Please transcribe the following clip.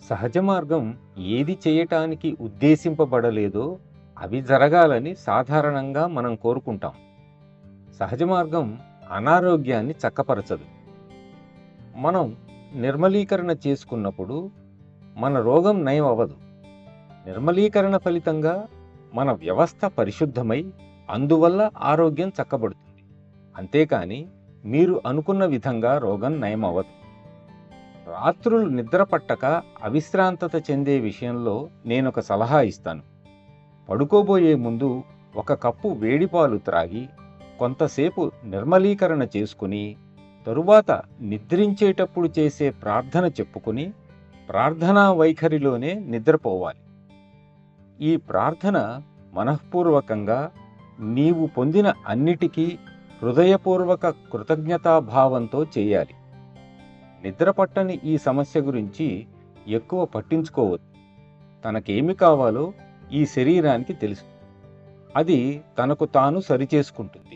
సహజ మార్గం ఏది చేయటానికి ఉద్దేశింపబడలేదో అవి జరగాలని సాధారణంగా మనం కోరుకుంటాం. సహజ మార్గం అనారోగ్యాన్ని చక్కపరచదు. మనం నిర్మలీకరణ చేసుకున్నప్పుడు మన రోగం నయం అవ్వదు. నిర్మలీకరణ ఫలితంగా మన వ్యవస్థ పరిశుద్ధమై అందువల్ల ఆరోగ్యం చక్కబడుతుంది. అంతేకాని మీరు అనుకున్న విధంగా రోగం నయం అవ్వదు. రాత్రులు నిద్ర పట్టక అవిశ్రాంతత చెందే విషయంలో నేనొక సలహా ఇస్తాను. పడుకోబోయే ముందు ఒక కప్పు వేడిపాలు త్రాగి కొంతసేపు నిర్మలీకరణ చేసుకుని తరువాత నిద్రించేటప్పుడు చేసే ప్రార్థన చెప్పుకుని ప్రార్థనా వైఖరిలోనే నిద్రపోవాలి. ఈ ప్రార్థన మనఃపూర్వకంగా నీవు పొందిన అన్నిటికీ హృదయపూర్వక కృతజ్ఞతాభావంతో చేయాలి. నిద్రపట్టని ఈ సమస్య గురించి ఎక్కువ పట్టించుకోవద్దు. తనకేమి కావాలో ఈ శరీరానికి తెలుసు. అది తనకు తాను సరిచేసుకుంటుంది.